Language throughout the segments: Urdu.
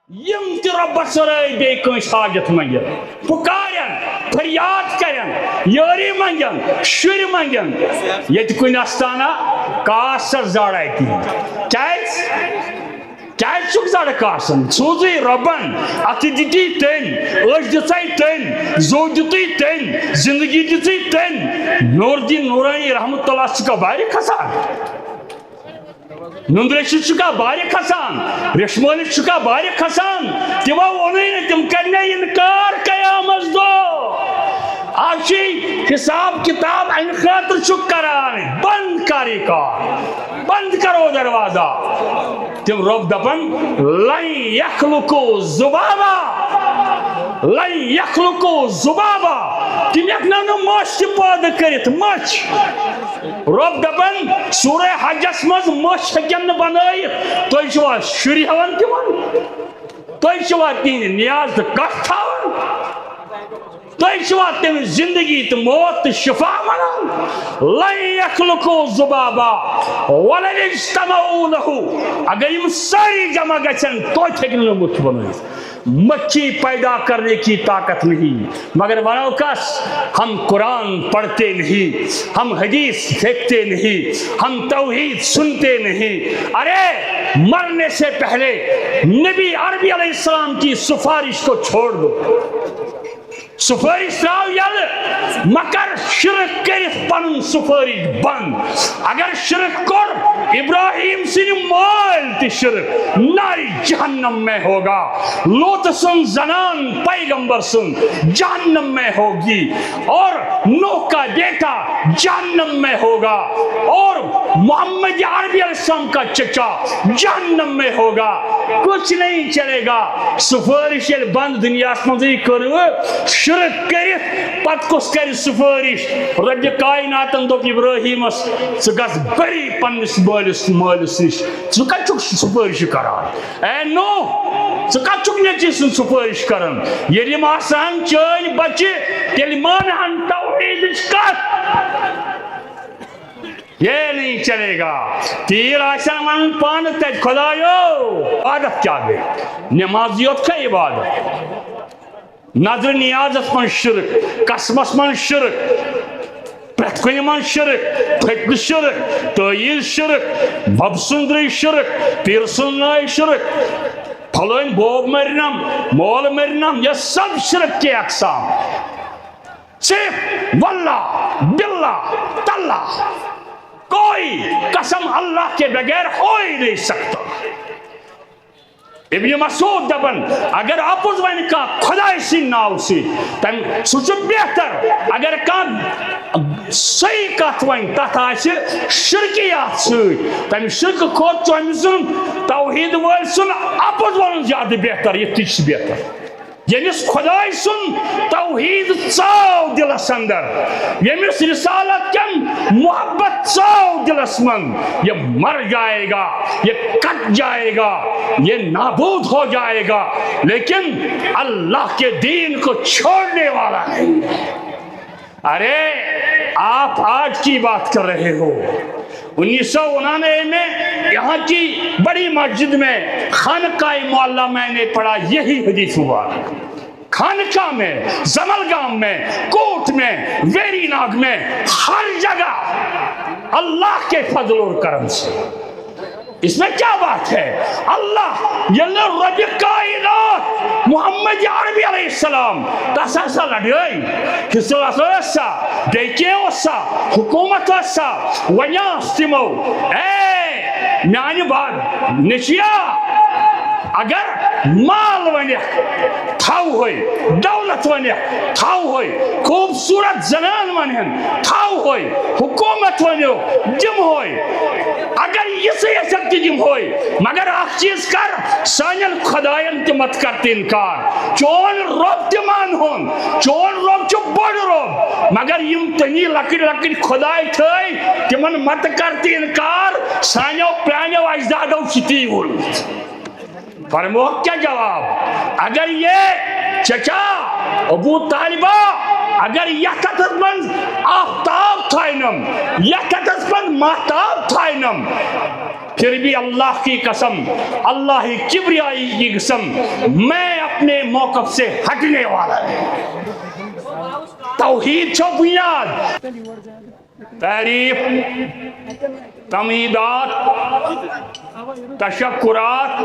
یم تہ رۄبس ورٲے بیٚیہِ کٲنٛسہِ حاجت منٛگن پُکارن فریاد کرن یٲری منٛگن شُرۍ منٛگن ییٚتہِ کُنہِ استانہ کاسس زڑ اَتہِ کیٛازِ چھُکھ زڑ کاسن سوٗزٕے رۄبن اتھٕ دِتی تٔمۍ أچھ دِژے تٔمۍ زو دِتُے تٔمۍ زندگی دِژٕے تٔمۍ نور الدین نورانی رحمتہ اللہ چھُکھا بارِ کھسان نندریشی چھُکھا بارِ کھسان ریشمٲلِس چھُکھا بارِ کھسان تِمو ووٚنُے نہٕ تِم کرنَے اِنکار قیامس دۄہ آز چھُے حساب کتاب امہِ خٲطرٕ چھُکھ کران بند کر یہِ کار بند کرو دروازہ تم رب دپن لن یخلقو ذبابا لن یخلقو ذبابا تم ہیٚکن نہٕ مچھ تہِ پٲدٕ کٔرِتھ مچھ رب دپن سورہ حجس مز مچھ ہیٚکن نہٕ بنٲیِتھ تُہۍ چھِوا شُرۍ ہٮ۪وان تِمن تُہۍ چھِوا تِہنٛدِ نیاز تہٕ کتھ تھاوان تُہۍ چھِوا تٔمِس زندگی تہٕ موت تہٕ شفا ونان لن یخلقو ذبابا ولن اجتمعوا له اگر یم ساری جمع گژھن توتہِ ہیٚکہِ نہٕ مچھ بنٲیِتھ مچھی پیدا کرنے کی طاقت نہیں مگر ونو کس ہم قرآن پڑھتے نہیں ہم حدیث دیکھتے نہیں ہم توحید سنتے نہیں ارے مرنے سے پہلے نبی عربی علیہ السلام کی سفارش کو چھوڑ دو سفارش تراو یل مگر شرک کرت پن سفارش بند اگر شرک کر ابراہیم سن مال تی شرک ناری جہنم میں ہوگا لوط سن زنان پیغمبر سن جہنم میں ہوگی اور نوح کا بیٹا جہنم میں ہوگا اور محمد عربی علیہ السلام کا چچا جہنم میں ہوگا کچھ نہیں چلے گا سفارش بند دنیا مزے کرو شرک کرت پت کس کر سفارش رب کائناتن دپ ابراہیمس ث گژھ بری پنس مالس مالس نش ث کتھ سفارش کران اے نو ث کتھ نیچی سن سفارش کران ییٚلہِ یِم آسان چٲنۍ بچہِ تیٚلہِ مانہن توحید کتھ یہ نہیں چلے گا تیر آسان ون پان تج خدایو عبادت کیا گئی نمازیت کا عبادت نظر نیازت من شرک قسمس من شرک پرت کنی من شرک فتن شرک تعیز شرک بب سندری شرک پیر سنائی شرک پھلوین بوب مرنم مول مرنم یہ سب شرک کے اقسام صرف واللہ باللہ تاللہ کوئی قسم اللہ کے بغیر ہو ہی نہیں سکتا ابن مسعود دپن اگر اپز ون کان خدای سن ناو سی تم سہ بہتر اگر کان صحیح کت ون تتھ آسہ شرکیات سی تم شرک کھوت تم سن توحید ول سن اپز ون زیادہ بہتر یہ تہ بہتر یمس خدای سن توحید ژاو دلس اندر یمس رسالت کن محبت ژاو دلس من یہ مر جائے گا یہ کٹ جائے گا یہ نابود ہو جائے گا لیکن اللہ کے دین کو چھوڑنے والا نہیں ارے آپ آج کی بات کر رہے ہو 1999 میں یہاں کی بڑی مسجد میں خانقاہ معلیٰ میں نے پڑھا یہی حدیث مبارک خانقاہ میں زملگام میں کوٹ میں ویری ناگ میں ہر جگہ اللہ کے فضل اور کرم سے اس میں کیا بات ہے اللہ یل رب کائنات محمد عربی علیہ السلام تسا سا لڑائی حصہ سا دیکھے سا حکومت سا ونیاس تمو اے میانی بات نشیا اگر مال ونیک تھاو ہوئی دولت ونیک تھاو ہوئی خوبصورت زنان ونہن تھاو ہوئی حکومت ونیو دم ہوئی اگر یہ سے سکتی دم ہوئی مگر اخ چیز کر سانل خدایان تی مت کرتی انکار چون رب تی مان ہون چون رب چو بڑ رب مگر یم تنی لکڑ لکڑ خدای تھائی تی من مت کرتی انکار سانیو پرانیو اجدادو شتی ہون فرمو کیا جواب اگر یہ چچا ابو طالبہ اگر یہ تطبن آفتاب تھائنم یکتس پر محتاب تھائنم پھر بھی اللہ کی قسم اللہ کبریائی کی قسم میں اپنے موقف سے ہٹنے والا ہے توحید چھو بنیاد تعریف تمہیدات تشکرات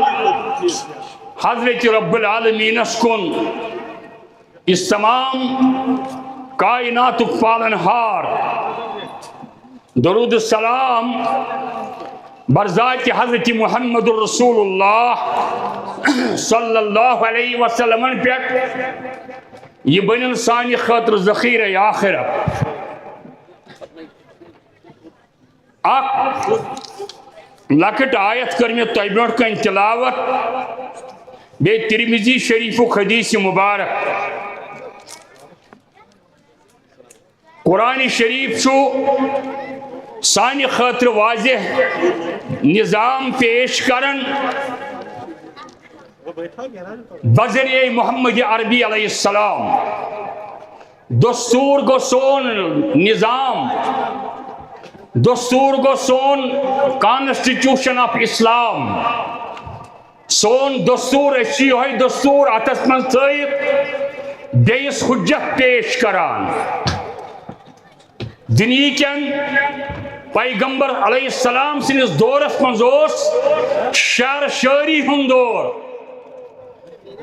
حضرت رب العالمین اسکن اس تمام کائنات پالنہار درود السلام برذات حضرت محمد الرسول اللہ صلی اللہ علیہ وسلم پیٹ یہ بنن سانی خاطر ذخیرہ آخرت اک لکٹ آیت کر میں تہ برونٹ کن تلاوت بے ترمذی شریف و حدیث مبارک قرآن شریف چھو سانی خاطر واضح نظام پیش کرن بذریعہ محمد عربی علیہ السلام دستور گو سون نظام دستور گو سون کانسٹیٹیوشن آف اسلام سون دستور اسی ہوئی دستور اتس من تھائیت بیس حجت پیش کران دنیکن پیغمبر علیہ السلام سنس دورس منزوس شعر شاعری ہم دور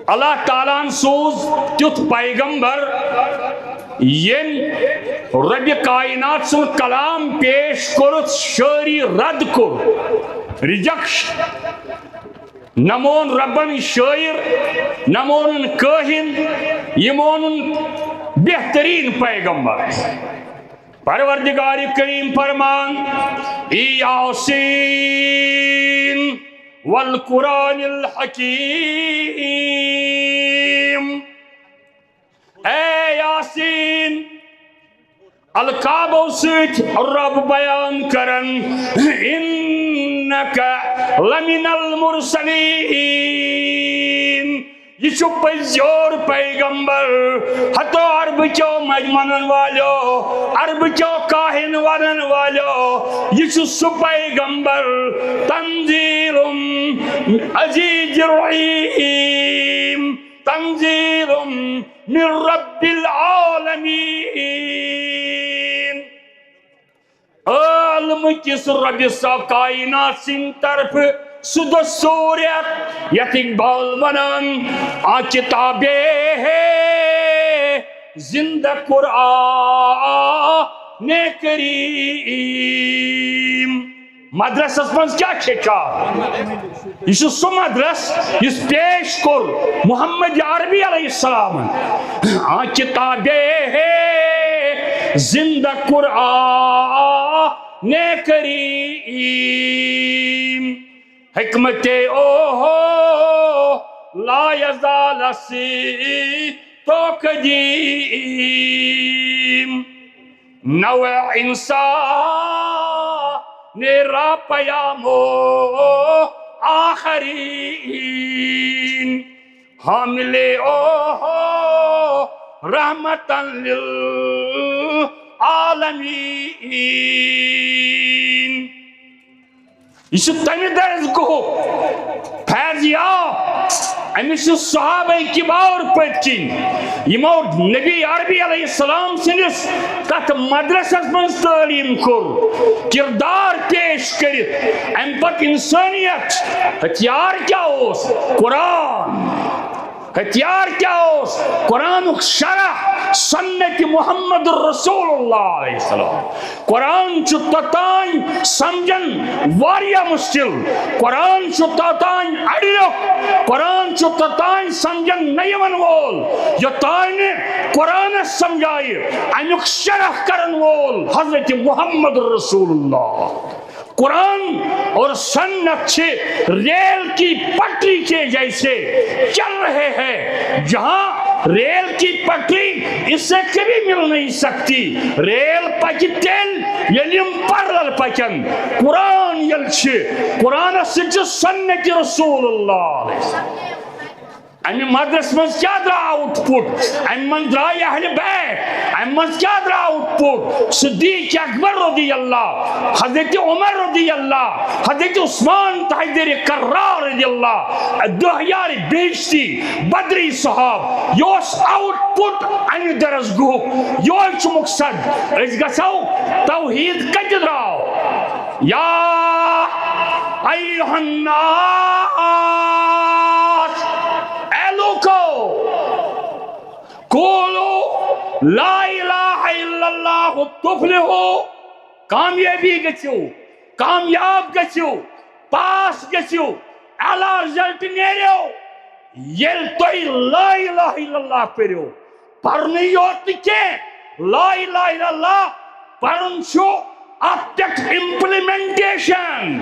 اللہ تعالیٰ سوز تیت پیغمبر ین رب کائنات سن کلام پیش کرت شاعری رد کر ریجیکشن نمون ربن شاعر نمون کاہن یمون بہترین پیغمبر پروردگار کریم فرمان یاسین والقرآن الحکیم اے یاسین القابو سیت رب بیان کرن انکا لمن المرسلین یہ چھو پزیور پیغمبر ہتو عرب چو مجمنن والو عرب چو کاہن ونن والو یہ چھو سو پیغمبر تنزیل عزیز الرحیم تنزیل من رب العالمین عالم کس رب سا کائنات سن طرف سدستوریت یت اقبال ونان آ کتابے ہے زندہ قرآن کریم مدرس اسمنز کیا چھچا یہ سو مدرس اس پیش کر محمد عربی علیہ السلام آ کتابے ہے زندہ قرآن کریم حکمت اوہو لا یزال سی تو قدیم نوع انسان نیرا پیامو آخرین حامل اوہو رحمتا للعالمین یہ چھو تمی درز کو فیضیاب امیس صحابہ کبار پتکن یمو نبی عربی علیہ السلام سنس تحت مدرسہ من تعلیم کر کردار پیش کرت ام پت انسانیت ہتھیار کیا ہوس قرآن ہتھیار کیا ہوس قرآن شرح سنت محمد رسول اللہ علیہ السلام قرآن چھو تتائن سمجھن واریا مشکل قرآن چھو تتائن اڑیو قرآن چھو تتائن سمجھن نیون وول یہ تائن قرآن سمجھائی انیک شرح کرن وول حضرت محمد رسول اللہ قرآن اور سنت سے ریل کی پٹری کے جیسے چل رہے ہیں جہاں ریل کی پٹری اس سے کبھی مل نہیں سکتی ریل پکتل یلیم پرل پکن قرآن یلچ قرآن سچ سنت رسول اللہ امی مدرس من کیا درا آؤٹ پٹ امی من درا اہل بیت امی من کیا درا آؤٹ پٹ صدیق اکبر رضی اللہ حضرت عمر رضی اللہ حضرت عثمان تحیدر کرار رضی اللہ دہیار بیشتی بدری صحاب یوس آؤٹ پٹ امی درس گو یوش مقصد اس گسو توحید کج دراو یا ایوہ الناس اے لوگو قولو لا الہ الا اللہ تفلحو کامیابی گچھو کامیاب گچھو پاس گچھو اعلیٰ رزلٹ نیریو یل توی لا الہ الا اللہ پریو پرنی یوت کے لا الہ الا اللہ پرن شو اتک امپلیمنٹیشن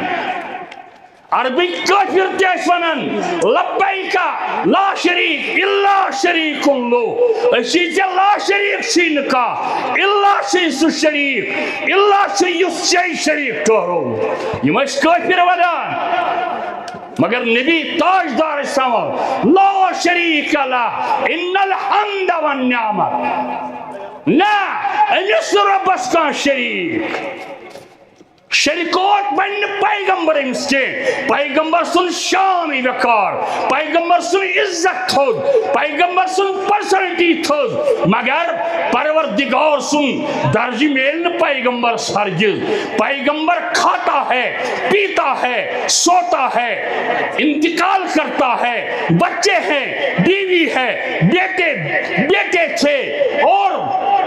عربی کافر تیس ونن لبیکا لا شریک الا شریک اللہ اسی سے لا شریک سینکا الا سیسو شریک الا سیس شریک ٹورو یہ مجھ کافر ونن مگر نبی تاجدار سامل لا شریک اللہ ان الحمد والنعمت نا انس ربس کا شریک شریکوت بن پیغمبر امسکے پیغمبر سن شان وقار پیغمبر سن عزت تھود پیغمبر سن پرسنٹی تھود مگر پروردگار سن درجی میلن پیغمبر سرجز پیغمبر کھاتا ہے پیتا ہے سوتا ہے انتقال کرتا ہے بچے ہیں بیوی ہے بیٹے تھے اور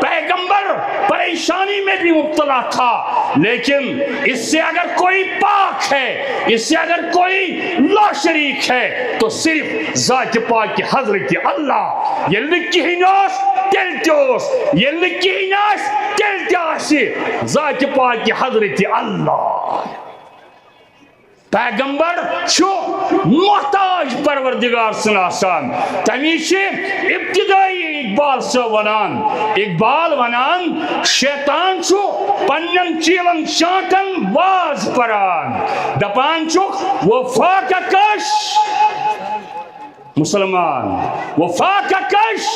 پیغمبر پریشانی میں بھی مبتلا تھا لیکن اس سے اگر کوئی پاک ہے اس سے اگر کوئی لا شریک ہے تو صرف ذات پاک کی حضرت اللہ یہ لکھی ہی ناس تل تیوس یہ لکھی ہی ناس تل تیاسی ذات پاک کی حضرت اللہ پیغمبر چھو محتاج پروردگار سن آسان تمیشی ابتدائی اقبال سے اقبال ونان شیطان چھو پنن چیلن شانتن واز پران دپان چھو وفا کا کش مسلمان وفا کا کش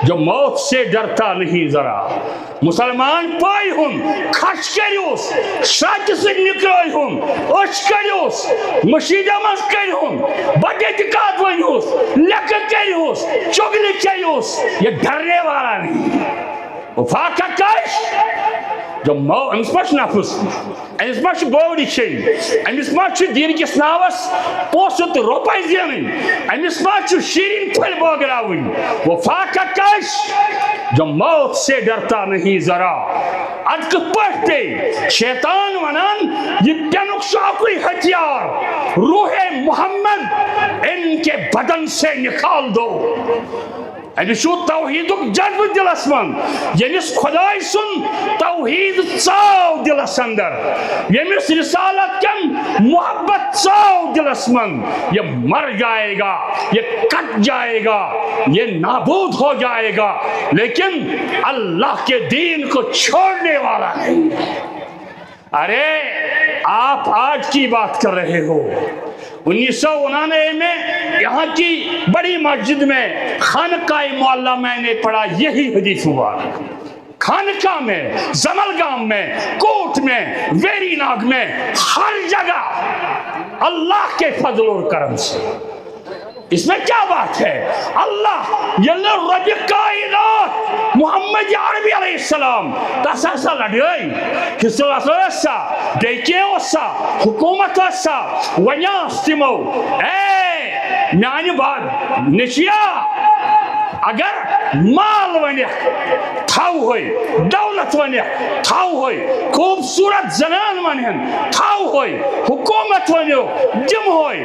جو موت سے ڈرتا نہیں ذرا مسلمان پائی ہن کھش کریوس شاک سے نکرائی ہن اش کریوس مشیدہ مز کری ہن بڑے دکات ونیوس لکت کریوس چگلی کریوس یہ ڈرنے والا نہیں وفا کا کش جو امس ما نفس امس ما بوڑی چین امس ما دین کس ناوس پوسو تو روپے زین امس ما شیرین پھل بوگراون وفا کا کش جو موت سے ڈرتا نہیں ذرا اد پڑھتے شیطان ونان یہ تنک شاکوی ہتھیار روح محمد ان کے بدن سے نکال دو شو توحید جذب دلس من یمس خدای سن توحید ژاو دلس اندر یمس رسالت کن محبت ژاو دلس من یہ مر جائے گا یہ کٹ جائے گا یہ نابود ہو جائے گا لیکن اللہ کے دین کو چھوڑنے والا نہیں ارے آپ آج کی بات کر رہے ہو 1999 میں یہاں کی بڑی مسجد میں خانقاہ معلیٰ میں نے پڑھا یہی حدیث مبارک خانقاہ میں زملگام میں کوٹ میں ویری ناگ میں ہر جگہ اللہ کے فضل اور کرم سے اس میں کیا بات ہے اللہ یلو رب کائنات محمد عربی علیہ السلام تسا سا لڑائی حصہ اسا دیکھے اسا حکومت اسا ونیاس تمو اے میانی بات نشیا اگر مال ونیہ تھاو ہوئی دولت ونیہ تھاو ہوئی خوبصورت زنان ونیہن تھاو ہوئی حکومت ونیو جم ہوئی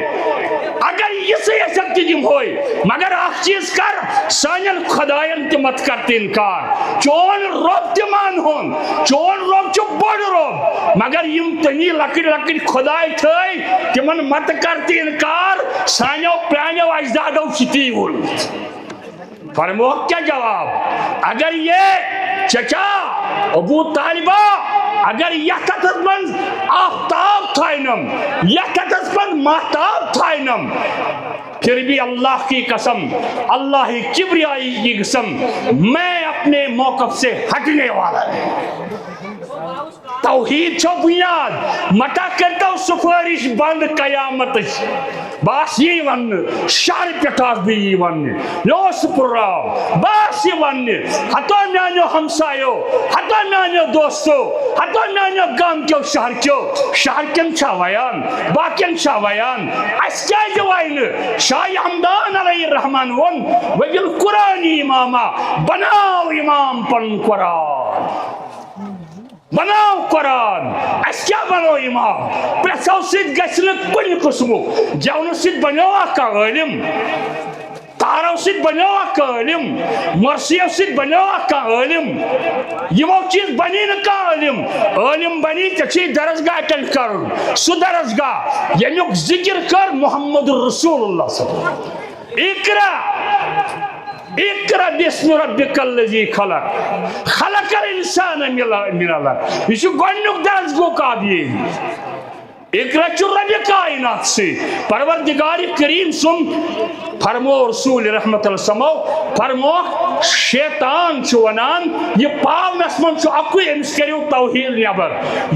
اگر یہ سے یہ سکتی جم ہوئی مگر آپ چیز کر سانین خدایان تی مت کرتی انکار چون رب تی مان ہون چون رب چو بڑ رب مگر یم تنی لکڑ خدای تھائی تی من مت کرتی انکار سانیو پرانیو اجدادو شتی ہون فرمو کیا جواب اگر یہ چچا ابو طالبہ اگر یتھس من آفتاب تھائنم یتھس من مہتاب تھائنم پھر بھی اللہ کی قسم اللہ کبریائی کی قسم میں اپنے موقف سے ہٹنے والا نہیں. توحید چھو بنیاد مٹا کرتا ہوں سفارش بند قیامت باس یہ ون شہر پٹاس بھی یہ ون لوس پراو باس یہ ون ہتو میانو ہمسایو ہتو میانو دوستو ہتو میانو گام کیو شہر کن چھا ویان باقین چھا ویان اس کیا جوائن شاہ حمدان علیہ الرحمن ون ویل قرآن اماما بناو امام پن قرآن بناو قرآن اس کیا بناو امام پریسو سید گشن کن قسمو جاؤنو سید بناو اکا علم تارو سید بناو اکا علم مرسیو سید بناو اکا علم یمو چیز بنی نکا علم بنی تچی درسگاہ تل کر سو درسگاہ یعنی ذکر کر محمد رسول اللہ صلی اللہ علیہ وسلم اقرأ باسم ربك الذي خلق الانسان من علق یہ گۄڈنیُک درس گو قابل اقرأ چھُ ربِ کائنات سے پروردگار کریم سن فرمو رسول رحمت اللہ سمو فرمو شیطان چھُ ونان یہ پاونس من چھُ اکوے امس کریو توحید نبر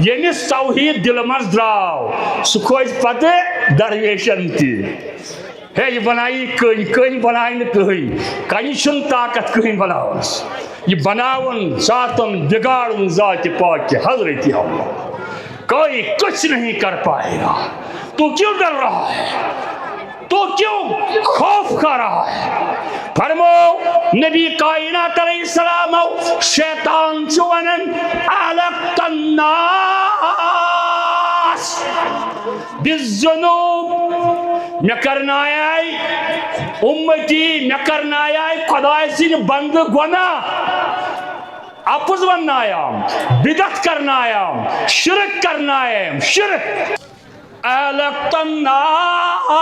یمس توحید دل مز دراو سہ کھوژ پتہ درویشن تہ ہے یہ بنائی کہیں بنائی نہ کہیں چھن طاقت کہیں بناوس یہ بناون ذاتن بگاڑن ذات پاک کے حضرت اللہ کوئی کچھ نہیں کر پائے گا. تو کیوں ڈر رہا ہے تو کیوں خوف کھا رہا ہے فرمو نبی کائنات علیہ السلام شیطان چونن اہلکت الناس بالذنوب میں کرنایائی امتی میں کرنایائی خدای سن بند گناہ اپز ونایام بدعت کرنایام شرک کرنایام شرک اہلکت الناس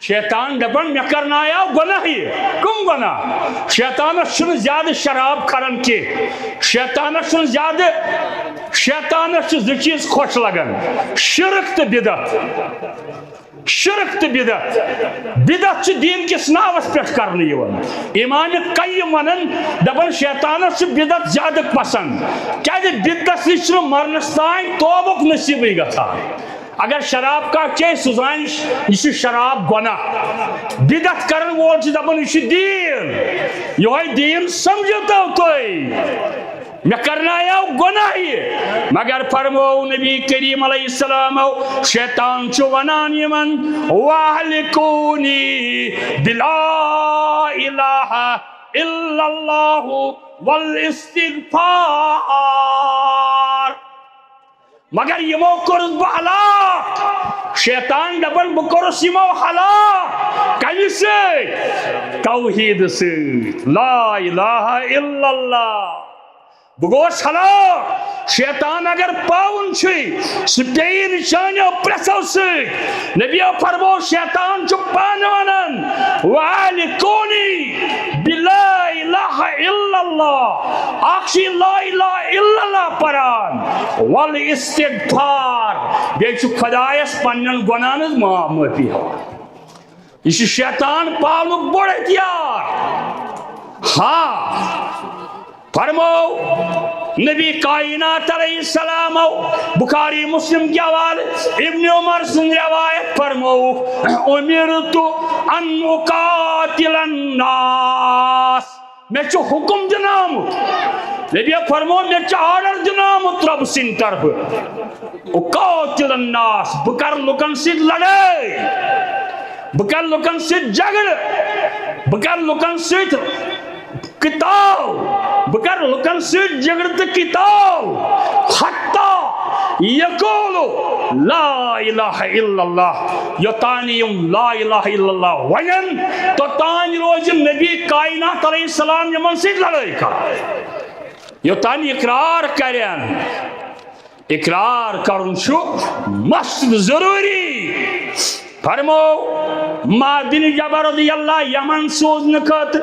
شیطان دپن میں کرنایا گناہ ہی کم گناہ شیطانس چھن زیادہ شراب کرن کی شیطانس چھن زیادہ شیطانس چھ زٕ چیز خوش لگن شرک تو بدعت شرک تو بدعت چھ دین کس ناوس پہ کرنے یوان امام قیم ونن دپن شیطانس چھ بدعت زیادہ پسند کیا بدعت نش مرنس تان توبک نصیبی گژھان اگر شراب کا چے سزان یہ شراب گناہ بدعت کرن وول چھ دپن یہ دین یہ دین سمجھو تو میں کرنایا گناہ مگر فرمو نبی کریم علیہ السلام شیطان چھو ونان یمن وَأَهْلِكُونِي بِلَا إِلَهَ إِلَّا اللَّهُ وَالْإِسْتِغْفَارِ مگر یمو کرس بہ ہلاک شیطان دپن بہ کرس یمو ہلاک کمی سۭتۍ توحید سۭتۍ لا الہ الا اللہ بگوش ہلاک شیطان اگر پاون چھ سپیئی نشانیو پریسو سے نبیو فرمو شیطان چھ پان ونن وَعَلِكُونِي بِلَا إِلَهَ إِلَّا اللَّهِ آخشی لا الہ الا اللہ پران وَالْإِسْتِغْفَارِ بیچو خدایس پنن گنانز معافی ہوا یہ شیطان پاونک بڑھ احتیار ہاں فرمو نبی کائنات علیہ السلام بخاری مسلم کی حوالے ابن عمر سن روایت فرمو امرت ان اقاتل الناس میں چھو حکم دنامت نبی فرمو میں چھو آرڈر دنامت رب سن طرف اقاتل الناس بکر لکن سے لڑے بکر لکن سے جگڑ بکر لکن سے کتاب بکر لکن سے جگڑت کتاب حتی یقولو لا الہ الا اللہ یتانیم لا الہ الا اللہ وین تو تانی روز نبی کائنات علیہ السلام یمن سے لڑائی کا یتانی اقرار کریں اقرار کرن شو مست ضروری فرمو بن جبل رضی اللہ یمن سوزن خاطر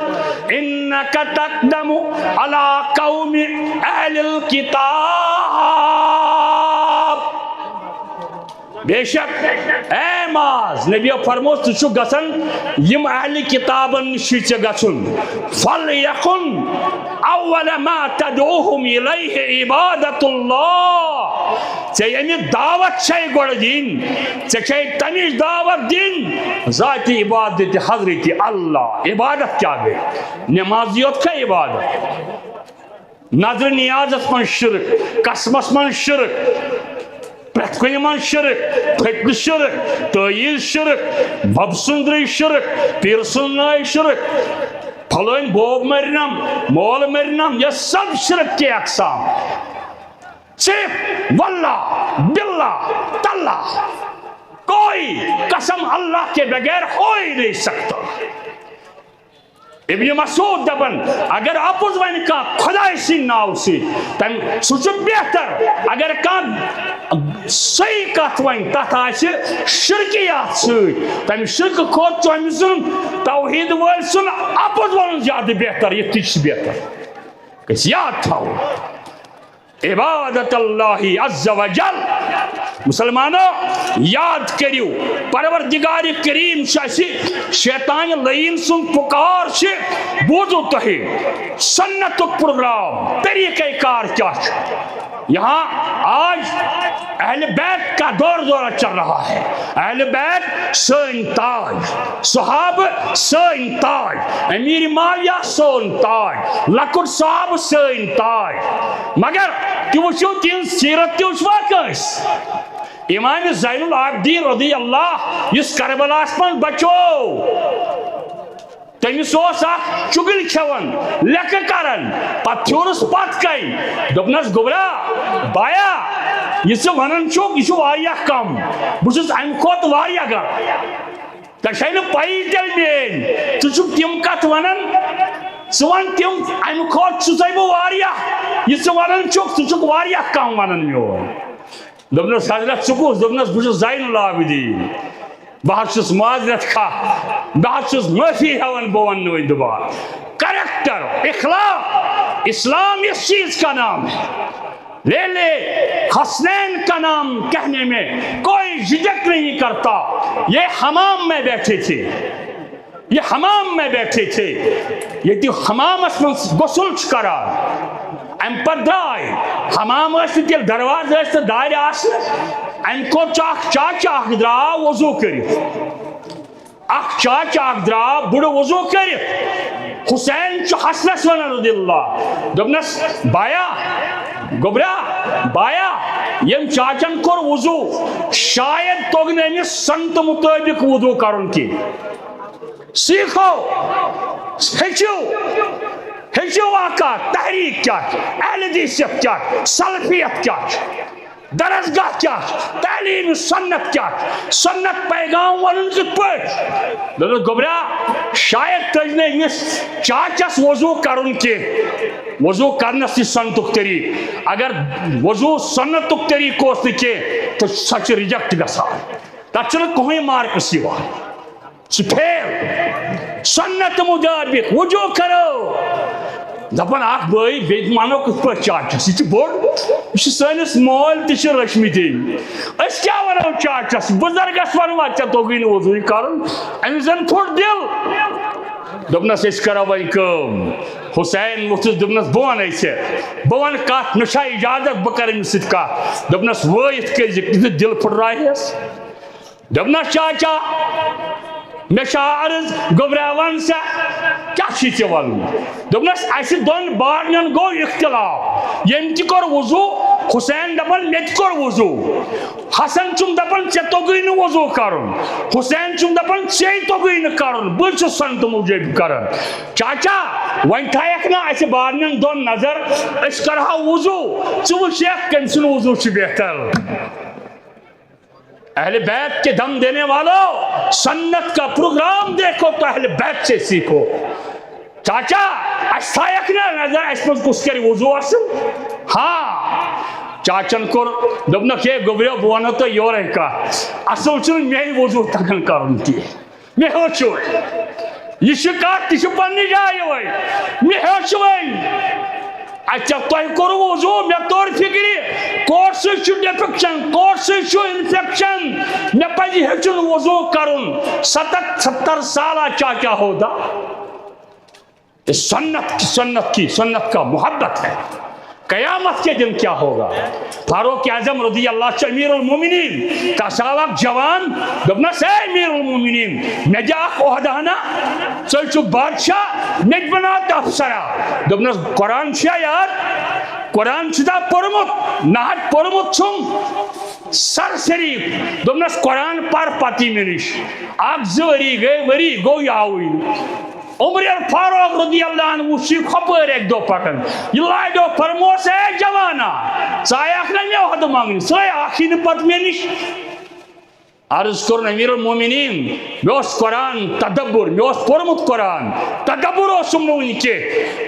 انک تقدم علی قوم اہل الکتاب بے شک اے معاذ نبی فرمو تو گسن یم اہل کتابن نشی گسن فلیکن اول ما تدعوهم الیہ عبادت اللہ ژے یمی دعوت چھے گوڑ دین ژے چھے تمیش دعوت دین ذاتی عبادت حضرت اللہ عبادت کیا گئی نمازیت کا عبادت نظر نیازت من شرک قسمس من شرک پرت کنی من شرک پھٹن شرک تعیز شرک بب سندری شرک پیر سنائی شرک پھلوین بوب مرنم مول مرنم یہ سب شرک کے اقسام صرف واللہ باللہ تاللہ کوئی قسم اللہ کے بغیر ہو ہی نہیں سکتا ابن مسعود دبن اگر اپوز ون کا خدای سن ناو سی تم سوچ بہتر اگر کان صحیح کت ون تت آسہ شرکیات سی تم شرک کھوت چم سن توحید ول سن اپوز ون زیادہ بہتر یہ تھی بہتر کس یاد تھاو عبادت اللہ عز و جل مسلمانوں یاد کریو پروردگار کریم شاسی شیطان لعین سن پکار سے بوزو تہی سنت پروگرام طریقہ کار کیا یہاں آج اہل بیت کا دور دورہ چل رہا ہے اہل بیت سن تاج صحابہ سن تاج امیر معاویہ سن تاج لکڑ صحابہ سن تاج مگر کہ وچھو تین سیرت تی وچھوا کنس امام زین العابدین رضی اللہ اس کربلاس من بچو تمس چگل کھیون لکھ کرن پتہ تھورس پت کئی دپنس گوبرا بایا یہ ونان یہ واریاہ کم بہت ام کھت واریاہ گر تہ چھ پی تیل مین ٹھیک تم کت ونان ون تم ام کھت چھ بہ واریاہ یہ ونان ٹھیک واریاہ کم ونان میون دپنس حضرت ثکوس دپنس بہت زین العابدین بہت معذرت خواہ بہت معافی ہیوان بہ ون دوبارہ کریکٹر اخلاق اسلام اس چیز کا نام ہے لے حسنین کا نام کہنے میں کوئی جھجک نہیں کرتا یہ حمام میں بیٹھے تھے یہ حمام میں بیٹھے تھے یہ حمام من غسل کران ام پر درائے حمام تیل درواز دار ام کو چاچا درا وضو کر چاچا درا بڑ وضو کر حسین حسنس ونان رضی اللہ دپنس بایا گوبرا بایا یم چاچن کور وضو شاید توگن امس سنت مطابق وضو کرن کی سیکھو ہیچو واقع تحریک کیا اہل حدیثیت کیا سلفیت کیا درسگاہ کیا تعلیم سنت کیا سنت پیغام ونن کت پٹ گوبرا شاید تجنے امس چاچس وضو کرن کی وضو کرنس تی سنتک طریق اگر وضو سنتک طریق اس کی تو سچ ریجیکٹ گژھان تتھ چھنہٕ کٕہٕنۍ مارکس یِوان سُہ فیل سنت مطابق وضو کرو دپان اخ بھائی بیٚیہِ مانو کِتھ پٲٹھۍ چاچس یہ بوڑ یہ سٲنِس مول تہِ چھِ رٔچھمٕتی أسۍ کیٛاہ وَنو چاچس بُزرگس وَنوا ژےٚ توٚگُے نہٕ وضوٗے کَرُن أمِس زن پھُٹ دِل دوٚپنس أسۍ کرو وۄنۍ کٲم حسین ووٚتھُس دوٚپنس بہٕ وَنَے ژےٚ بہٕ وَنہٕ کَتھ مےٚ چھا اِجازت بہٕ کَرٕ أمِس سۭتۍ کَتھ دوٚپنس وٲیِتھ کٔرۍزِ یُتھ دِل پھُٹرایہس دوٚپنس چاچا مےٚ چھا عرض گوبرا وَن سا کیٛاہ چھُے ژےٚ وَنُن دوٚپنس اَسہِ دۄن بارنٮ۪ن گوٚو اختلاف ییٚمۍ تہِ کوٚر وضوٗ حسین دپان مےٚ تہِ کوٚر وضوٗ حسن چھُم دپان ژےٚ توٚگُے نہٕ وضوٗ کَرُن حسین چھُم دپان ژےٚ توٚگُے نہٕ کَرُن بہٕ چھُس سنت موٗجوٗب کران چاچا وۄنۍ تھایکھ نا اَسہِ بارنٮ۪ن دۄن نظر أسۍ کرہاو وضوٗ ژٕ وٕچھکھ کٔمۍ سُنٛد وضوٗ چھُ بہتر اہل بیت کے دم دینے والوں سنت کا پروگرام دیکھو تو اہل بیت سے سیکھو چاچا اسائیک نا نظر اس پر کس کری وضوع اسم ہاں چاچن کور دبنا کہ گوبریو بوانا تو یور ہے کا اصل چن میں وضوع تکن کرن کی مے ہیوچھو یہ کت تہ پنہ جائے وے مے ہیوچھ وے اچھا تہ کورو وضو مے توڑ فکر کوٹ سی ڈیفیکشن کوٹ سی انفیکشن مے پزِ ہیچن وضو کرن 70 سالہ کیا ہوگا سنت کا محبت ہے قیامت کے دن کیا ہوگا فاروق اعظم رضی اللہ امیر المومنین کا جوان دپنس اے امیر المومنین مے دِ اکھ عہدہ ژٕ بادشاہ مے بنا افسرا دپنس قرآن چھا یاد قرآن چھا پوٚرمُت نہ پوٚرمُت چھُم سر شریف دپنس قرآن پر پتی مے نش اکھ زٕ ؤری گٔے ؤری گوٚو یہِ آوٕے نہٕ عمر فاروق رضی اللہ عنہ وچھ خبر ایک دو پکن یہ لائڈو فرموس ہے جوانا سایہ نا میں عہد مانگنی سایہ آخی پت میں نش عرض کرن امیر المومنین میں اس قرآن تدبر میں اس پرمت قرآن تدبر اسم نو انکے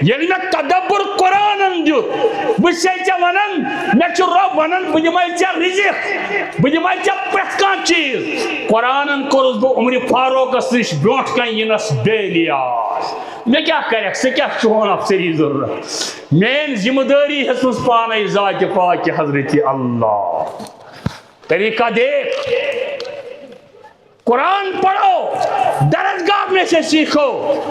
یعنی میں تدبر قرآن اندیت بس سے ونن میں چھو رب ونن بجمائی چا رزق بجمائی چا پرتکان چیز قرآن ان کرز بو عمر فاروق اسنش بروٹ کن ینس بیلیاس میں کیا کرے سے کیا چون افسری ضرورت مین ذمہ داری حسنس پانے ذات پاک حضرت اللہ طریقہ دیکھ قرآن پڑھو درسگاہ میں سے سیکھو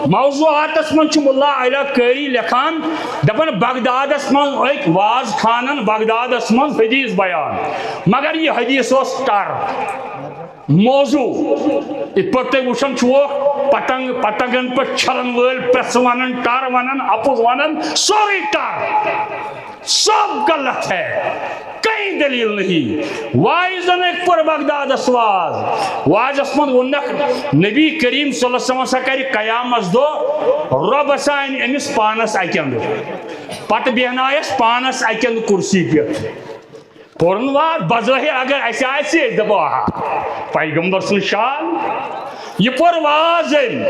موضوعات اسمن چھ ملا علی قاری لکھان دپن بغداد اسمن ایک واز خانن بغداد اسمن حدیث بیان مگر یہ حدیث اس ٹر موضوع ات پر تے وشن چھو پتنگن پر چھلن ول پرس ونن ٹر ونن اپوز ونن سوری ٹر سب غلط ہے کئی دلیل نہیں وائزن ایک پر بغداد اسواز واز اسمد ونک نبی کریم صلی اللہ علیہ وسلم سکر قیام از دو رب سائن امس پانس اکند پت بیہنائیس پانس اکند کرسی پہ پورن واز بظاہر اگر ایسے آئیسی دباہا پیغمبر سن شان یہ پر وازن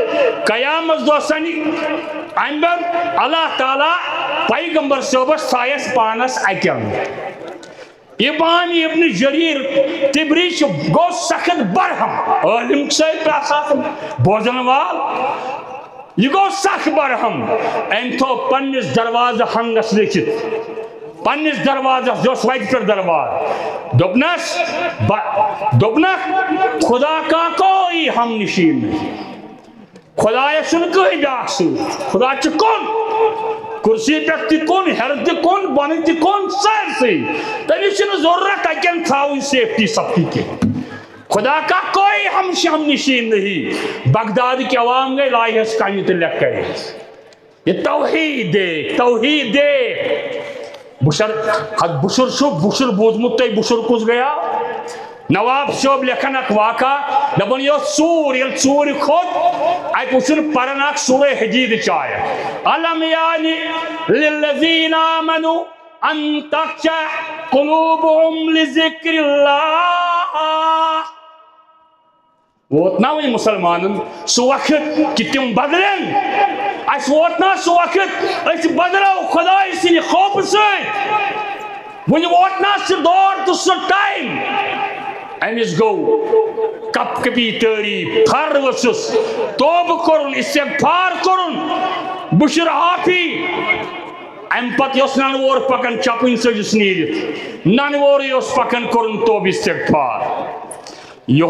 قیام از دو سنی امبر اللہ تعالیٰ پیغمبر صحبت سائیس پانس اکند امام ابن جریر تبری گو سخت برہم عالم سے پاسات بوزن وال یہ گو سخت برہم ام تو پنس دروازہ ہنگس لیکھت پنس دروازہ جو سوائٹ پر درواز دبنک خدا کا کوئی ہم نشین نہیں خدا سن کوئی ڈاکسو خدا چکن کرسی پہ تہ کن ہر تہ کن بن تہ کن سارسی تمس ضرورت اکن تھاؤن سیفٹی سفٹی کے خدا کا کوئی ہم نشین نہیں بغداد کے عوام گئے لائحس کن تو لکھ یہ توحید دیکھ توحید دیکھ بشر بوزمت تی بشر کس گیا نواب صاحب لکھن اک واقع دپن یہ ژور یل ژور کھوت ات وچھن پرن اک سورہ حدید چایا الم یعنی للذین آمنوا ان تخشع قلوبهم لذکر اللہ ووتنا وی مسلمانن سو وقت کہ تم بدلن اس ووتنا سو وقت اس بدلو خدای سن خوف سۭتۍ ون ووتنا سہ دور تو سہ ٹائم امس گو کپ کپی تاری پھر وسس توب کرن استغفار کرن بشر حافی ام پت یس ننور پکن چپن سجس نیرت ننور یس پکن کرن توب استغفار یہ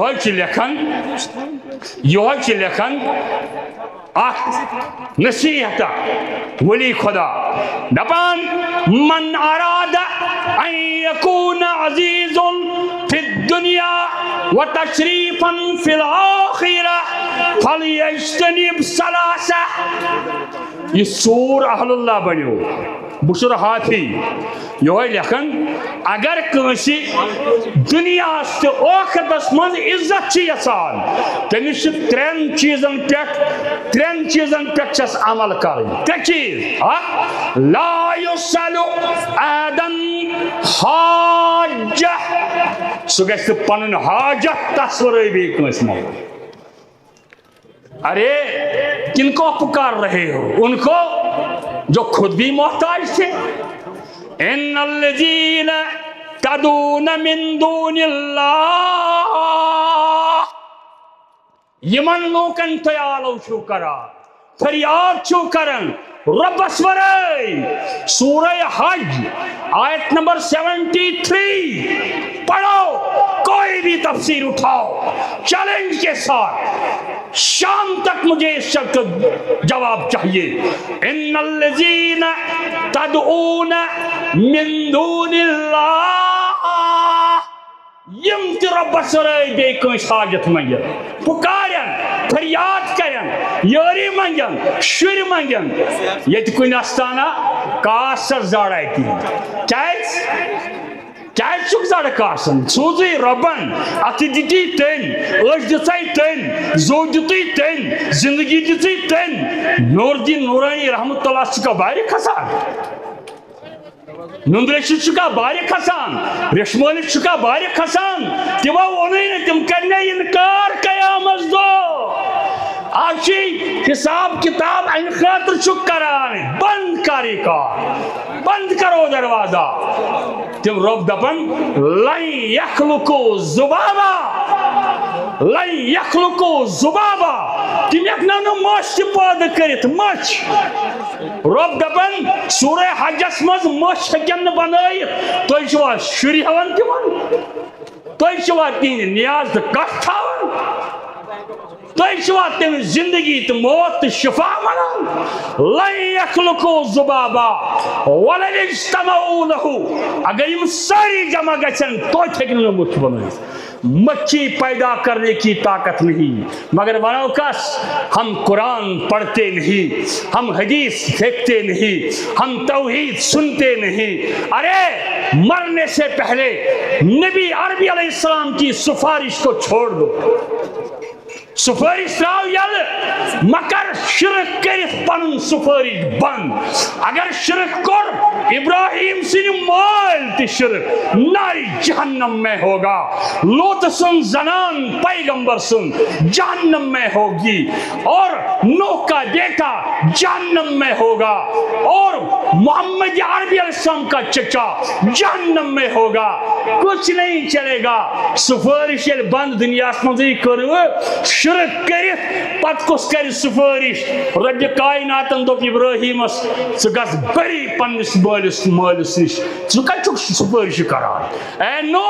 لکھن اخ نصیحت ولی خدا دپان من اراد ان یکون عزیز فی الدنیا وتشریفا فی الاخرہ فلیجتنب ثلاثہ یہ سور اہل اللہ بنیو بشر حافی یہ لکھن اگر کنسی دنیا تو آخرتس من عزت یسان تمس ترین چیزن پہ عمل کریں ترے چیز لا یسأل احدن حاجہ سہ گژھِ پنن حاجت تس ورٲے کنس من ارے کن کو پکار رہے ہو ان کو جو خود بھی محتاج تھے ان الذین تدعون من دون اللہ یمن لوکن تیالو چھو کران فریاد چھو کرن ربس ورائے سورہ حج آیت نمبر 73 پڑھو کوئی بھی تفسیر اٹھاؤ چیلنج کے ساتھ شام تک مجھے اس شک جواب چاہیے ان الذین تدعون من دون اللہ یم تی ربس ورائے بے کنس حاجت منگن پکارن فریاد کرن یاری منگن شر منگن یہ کن استانا کاسر زاڑائی کی کیا چک زاڑا کاسن سوزی ربن اتی دیتی تین اش دتائی تین زو دیتی تین زندگی دیتی تین نور الدین نورانی رحمت اللہ سکا باری کھسان نندریش چکا باری کھسان ریشمولی چکا باری کھسان تیوا اونین تم کرنے انکار قیامت دو آشی حساب کتاب این خاطر چک کران بند کاری کار بند کرو دروازہ تم رب دپن لن یخلقو زبابا لن یخلقو زبابا تم یکنانو مچ پاد کرت مچ رب دپن سورہ حجس مز مچ ہکن بنائیت تو چھوا شری ہون تمن تو چھوا تین نیاز کٹ تھاون تو چھوا تین زندگی تو موت شفا منان لن یخلقو زبابا ولن اجتمعوا له اگر یم ساری جمع گچن تو ہکن مچ بنائیت مچھی پیدا کرنے کی طاقت نہیں مگر ونو کس ہم قرآن پڑھتے نہیں ہم حدیث دیکھتے نہیں ہم توحید سنتے نہیں ارے مرنے سے پہلے نبی عربی علیہ السلام کی سفارش کو چھوڑ دو سفارش راو یل مکر شرک کرت پن سفارش بند اگر شرک کر ابراہیم سن مال تی شرک ناری جہنم میں ہوگا لوط سن زنان پیغمبر سن جہنم میں ہوگی اور نوح کا بیٹا جہنم میں ہوگا اور محمد عربی علیہ السلام کا چچا جہنم میں ہوگا کچھ نہیں چلے گا سفارش بند دنیا مزی کرو شرک کرت پت کس کر سفارش رب کائناتن دوپ ابراہیم گھس بری پنس مالس مالس نش ثک سفارش کران اے نو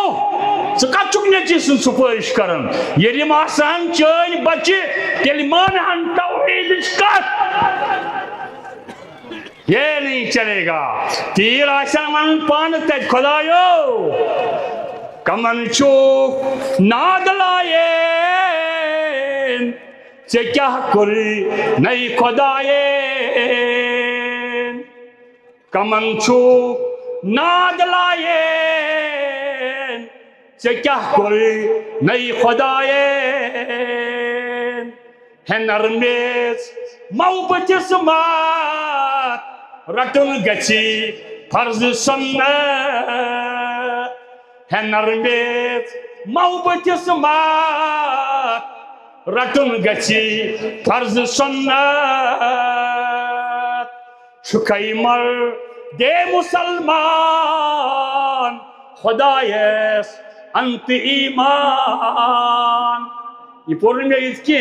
ثک نیچی سن سفارش کران یل آسان چین بچہ تیل مانہن توحید کت یہ نہیں چلے گا تیر آسان من پان تج خدایو کمن چوک ناد لائین سے کیا کری نئی خدایین کمن چوک ناد لائین سے کیا کری نئی خدایین ہے نرمیز محبت سمات رٹن گچی فرض سنت ہے نرمیز محبت سمات رٹن گچی فرض سنت شکئی مر دے مسلمان خدایس انت ایمان یہ پورن میں اس کی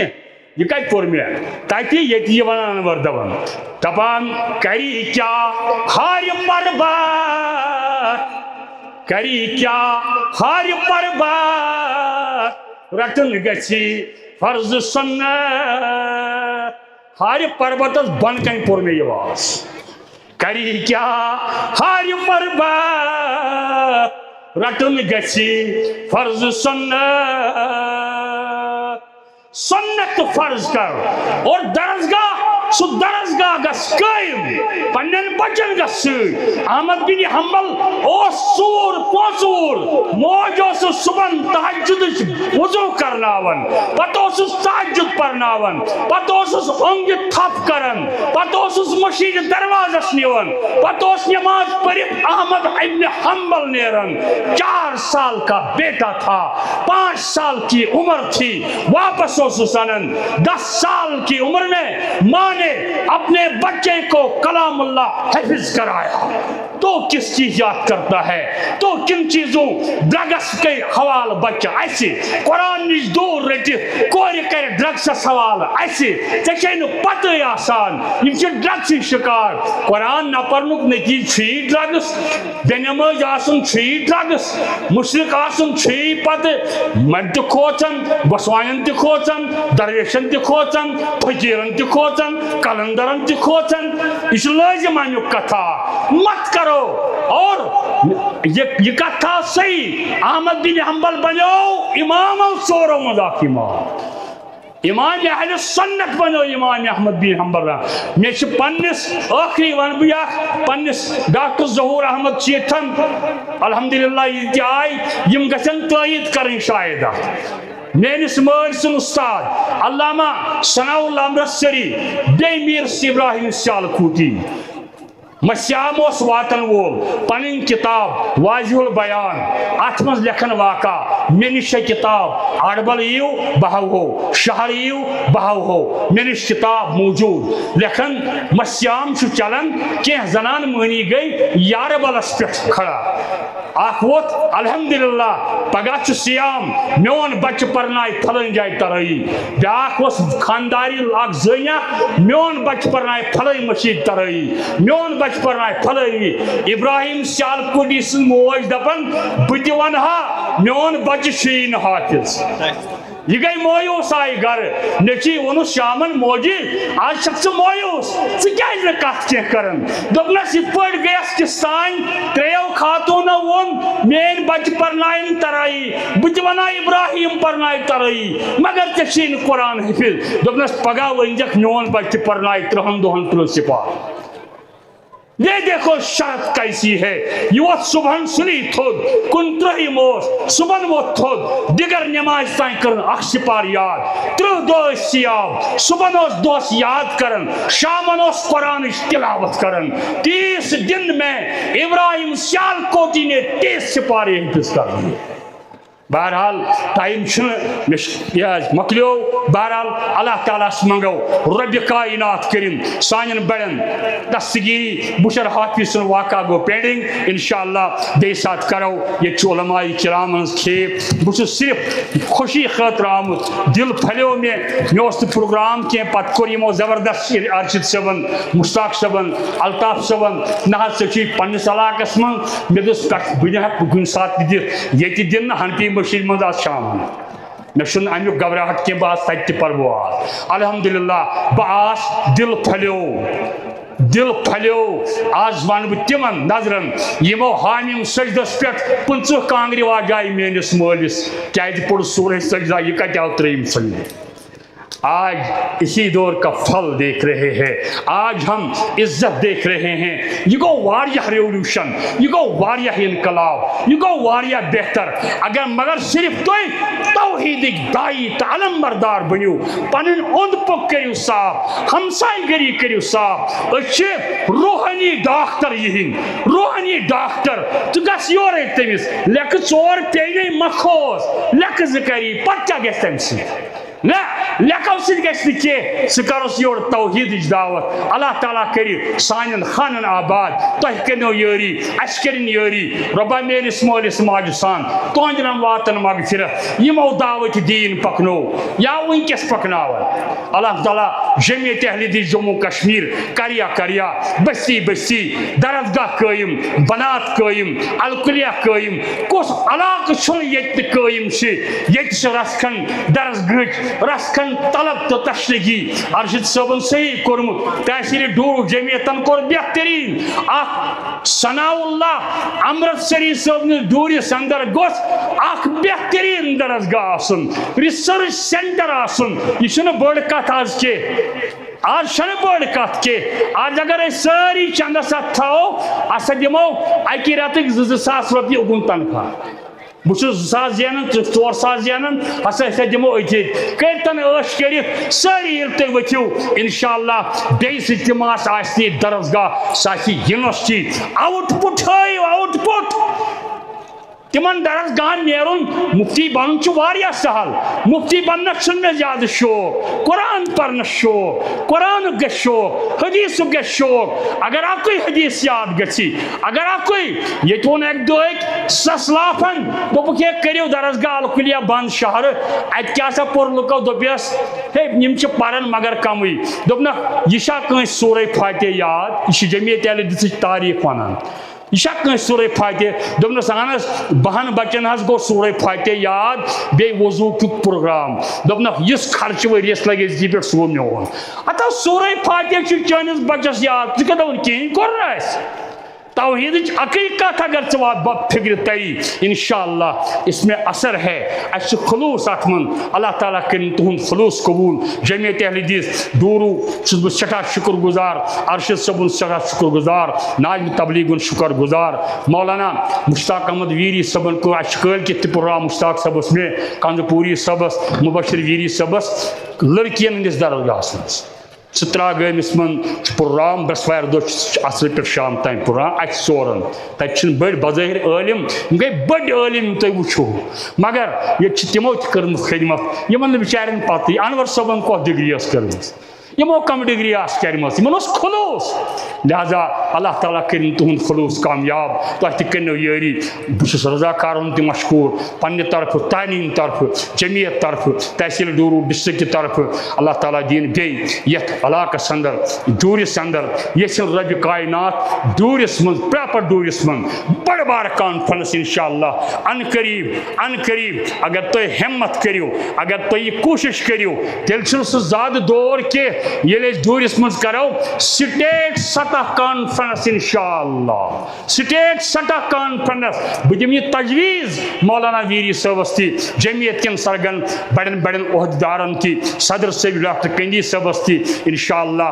یہ کئی پور میں تاکہ یہ ونان وردوان دپان کری کیا ہار پربات کری کیا ہار پربات رٹن گچھی فرض سنت ہار پربت بن کئی پور میں یہ واس کری کیا ہار پربات رٹن گچھی فرض سنت سنت فرض کر اور درسگاہ سو درسگاہ گس قائم پنن بچن گس احمد بن حنبل او سور پوسور موج اس صبح تہجد وضو کرناون پتہ اس تہجد پرناون پتہ اس اونگ تھپ کرن پتہ اس مسجد دروازس نیون پتہ اس نماز پڑھ احمد ابن حنبل نیرن 4 سال کا بیٹا تھا 5 سال کی عمر تھی واپس اس سنن 10 سال کی عمر میں ماں نے اپنے بچے کو کلام اللہ حفظ کرایا تو کس چیز یاد کرتا ہے تو کن چیزوں ڈرگس کے حوالہ بچہ ایسے قرآن نش دور رٹت کور کر ڈرگسس حوالہ ایسے ٹھیک پتہ آسان ڈرگس شکار قرآن نہ پرنک نتیجہ ڈرگس بے نماز آسن ڈرگس مشرق آسن پتہ من تہ کھوچان گوسوائن تہ کھوچان درویشن تہ کھوچان فقیرن تہ کھوچان کلندرن تہ کھوچان یہ لازم امیک کتھا مت کرو اور یہ کتھا صحیح احمد بن حنبل بنو امام ژورو مز اکھ امام اہل سنت بنو امام احمد بن حنبل مے پنس آخری ون بہ پنس ڈاکٹر ظہور احمد چیتھن الحمدللہ یہ تہ آئی یم گژھن تائید کریں شاید میانس ماج سن استاد علامہ ثناء اللہ امرتسری بیٚیہِ میر ابراہیم سیالکوٹی مسیام واتن وول پن کتاب واضح البیان ات من لکھن واقع مے نش کتاب اڑبل یو بہو شہر یو بہو مے نش کتاب موجود لکھن مسیام چلان کی زنان مہنی گئی یاربلس پہ کھڑا اخ ووت الحمدللہ پگہ سیام میون بچہ پرنائے پھلن جائے ترائی بیاکھ خانداری اخ زنیا میون بچہ پرنائے پھلن مسجد ترائی میون بچہ پرنائے پھلٲوی ابراہیم سیالکوٹی سن موج دپان بہ تہ ونہا میون بچہ چھی نہ حافظ یہ گئی مویوس آئی گھر نیچی ونس شامن موجی آج شخص مویوس ژٕ نہٕ کتھ کینٛہہ کران دوٚپنس یِتھ پٲٹھۍ گٔیس کِس تانۍ ترٛیو خاتوٗنو ووٚن میٲنۍ بچہِ پرناین ترایی بہٕ تہِ ونہا ابراہیم پرنایہِ ترایی مگر ژےٚ چھی نہٕ قرآن حفظ دوٚپنس پگاہ ؤنزیٚکھ میون بچہِ تہِ پرنایہِ 3 دۄہن پرنسپال یہ دیکھو شرط کیسی ہے یہ وقت صبح سلی تھود کنترہم صبح وہ تھود دیگر نماز تائیں کرن اخ سپار یاد 3 دۄہ سیاب صبح دوس یاد کرن شامن قرآن تلاوت کرن 30 دن میں ابراہیم سیالکوٹی نے 30 سپارے حفظ کر دیے بہرحال ٹائم مکلیو بہرحال اللہ تعالیٰ منگو رب کائنات کریم سان بڑن دستگیری بشر حافظ سن واقعہ گو پینڈنگ انشاءاللہ بیٚیہِ ساتھ کرو یہ علماء کرام ہز کھیپ بہٕ چھُس صرف خوشی خاطر آمت دل پھلیو مے اوس نہٕ پروگرام کینٛہہ پتہٕ کوٚر یمو زبردست ارشد صٲبن مشتاق صٲبن الطاف صٲبن نہ حظ ژےٚ چھُے پننس علاقس منٛز مےٚ دوٚپُس بہٕ ہٮ۪کہٕ کُنہِ ساتہٕ دِتھ ییٚتہِ دِنہٕ ہنپی بشیر مز آز شام مے امیک گھبراہٹ کی بہت تتہ پرو آز الحمدللہ بہت دل پھلیو آج ون بہ تمن نظرن یمو حامیم سجدس پہ 50 کانگرِ واجائے میانس مالس کیازِ پوٚر سورہ سجدہ یہ کتہ آو 3 سجدہ آج اسی دور کا پھل دیکھ رہے ہیں آج ہم عزت دیکھ رہے ہیں یہ گو واریاہ ریولیوشن یہ گو واریاہ انقلاب یہ گو واریاہ بہتر اگر مگر صرف توحیدک دائی تو علم بردار بنیو پنن اوند پک کریو صاف ہمسائی گری کریو صاف اچھے روحانی ڈاکٹر یہن روحانی ڈاکٹر تو گس یورے تمس لیکھ 4 پینے مکھوس لیکھ ذکری پتہ گس تمسی نہ لیکھو سۭتۍ گژھِ نہٕ کینٛہہ ژٕ کروس یورٕ توحیدٕچ دعوت اللہ تعالیٰ کرِ سانٮ۪ن خانن آباد تۄہہِ کٔرنو یٲری اَسہِ کٔرِنۍ یٲری رۄبا میٲنِس مٲلِس ماجہِ سان تُہنٛدٮ۪ن واتن مغفرت یِمو دعوت دیٖن پکنو یا وٕنکٮ۪س پکناون اللہ تعالیٰ جمعیت اہل حدیث جموں کشمیر کریا بستی بستی درسگاہ قٲیِم بنات قٲیِم الکلیہ قٲیِم کُس علاقہٕ چھُنہٕ ییٚتہِ نہٕ قٲیِم چھِ ییٚتہِ چھِ رسکھن درسگاہٕچ رسکھن طلب تو تشریحی ارشد صٲبن صحیح کورمت تحصیل ڈوٗر جمعیتن کور بہترین اخ ثناء اللہ امرتسری صٲبنس ڈوٗرِس اندر گوٚژھ اخ بہترین درسگاہ آسُن ریسرچ سینٹر آسُن یہ چھُنہٕ بٔڑ کتھ آز کینٛہہ آج چھنہٕ بٔڑ کتھ کینٛہہ آج اگر أسۍ سٲری چندس اتھ تھاوو اسا دِمو اکہِ رٮ۪تٕکۍ 2,000 رۄپیہِ اُکُن تنخواہ بہٕ چھُس 2,000 زینان 4,000 زینان ہسا أسۍ دِمو أتھی کٔرتن ٲش کٔرِتھ سٲری ییٚلہِ تُہۍ ؤتھِو انشاءاللہ بیٚیہِ سۭتۍ تہِ ما آسہِ یہِ درسگاہ سُہ آسہِ یونیورسٹی آوُٹ پُٹ ہٲیِو آوُٹ پُٹ تمن درسگاہن نیرن مفتی بنن واریاہ سہل مفتی بننس میں زیادہ شوق قرآن پرنس شوق قرآن گژھِ شوق حدیث گژھِ شوق اگر اکوئی حدیث یاد گژھی اگر اکوئی یہ وون ایک دو ایک سسلافن دوپک یہ کریو درسگاہ الکلیہ بند شہر ات کیا سا پور لکو دوپیس ہے یم چھ پرن مگر کمی دوپنا یہ چھا کٲنٛسہِ سورہ فاتحہ یاد یہ چھ جمعیت اہل حدیثٕچ تاریخ ونان یہ چھا کٲنٛسہِ سورہ فاتحہ دوپنس اہنس 10 بچن حظ گو سورہ فاتحہ یاد بیٚیہِ وضوٗ کیُت پروگرام دوپنکھ یُس خرچہ ؤریس لگہِ أزۍ پٮ۪ٹھ سُہ میون ہتا سورہ فاتحہ چھُ چٲنِس بچس یاد ژٕ کیٛاہ دپان کِہیٖنۍ کوٚر نہٕ اَسہِ توحیدٕچ اکٕے کتھ اگر ژٕ فکر تری انشاءاللہ اس میں اثر ہے اس خلوص ات من اللہ تعالیٰ کرن تہند خلوص قبول جمعیت اہل حدیث ڈورو چھس بہ سٹھا شکر گزار ارشد صبن سٹھا شکر گزار ناظم تبلیغ شکر گزار مولانا مشتاق احمد ویری صبن کو اشکال کے پروگرام مشتاق صبس میں کاند پوری صبس مبشر ویری صبس لڑکین ہندس درسگاہس مز سترا گامس من پروگرام برسوار دہ اصل پہ شام تین پروگرام ات سورن تین بڑ بظاہر عالم گئی بڑ عالم تھی وچو مگر یہ تمو تم خدمت ان بچارن پتہ انور صبن کو ڈگری کرم یمو کم ڈگری کرم خلوص لہذا اللہ تعالیٰ کرن تہند خلوص کامیاب تہ تہ کرنو یاری بس رضاکارن تہ مشکور پنہ طرف تعلیم طرف جمعیت طرف تحصیل ڈورو ڈسٹرک کی طرف اللہ تعالیٰ دین بیٚیہِ یتھ علاقس اندر ڈورس اندر یژھن رب کائنات ڈورس من پراپر ڈورس من بڑ بار کانفرنس انشاءاللہ ان قریب اگر تھی ہمت کریو اگر تھی یہ کوشش کریو تیل چھ سہ زیادہ دور کہ یل ڈورس من کرو سٹیٹ سطح کانفرنس انشاءاللہ سٹیٹ سطح کانفرنس بہ دم یہ تجویز مولانا ویری صبس تھی جمعیت کن سرگن بڑن عہدیدارن تھی صدر صاحب ڈاکٹر کندی صبس تھی انشاءاللہ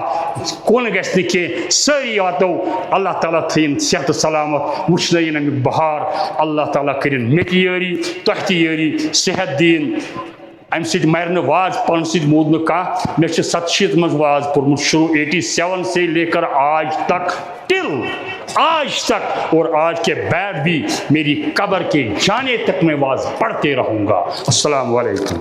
کون گھس نہ کی ساری واتو اللہ تعالیٰ تھین صحت سلامت وچن امیک بہار اللہ تعالیٰ کرن مے تہ یاری تہ تہ یاری صحت دین ام سۭتۍ مر نہٕ واز پن سۭتۍ موٗد نہٕ کانٛہہ مےٚ چھُ 87 منٛز واز پوٚرمُت شروع 87 سے لے کر آج تک ٹل آج تک اور آج کے بعد بھی میری قبر کے جانے تک میں واز پڑھتے رہوں گا. السلام علیکم.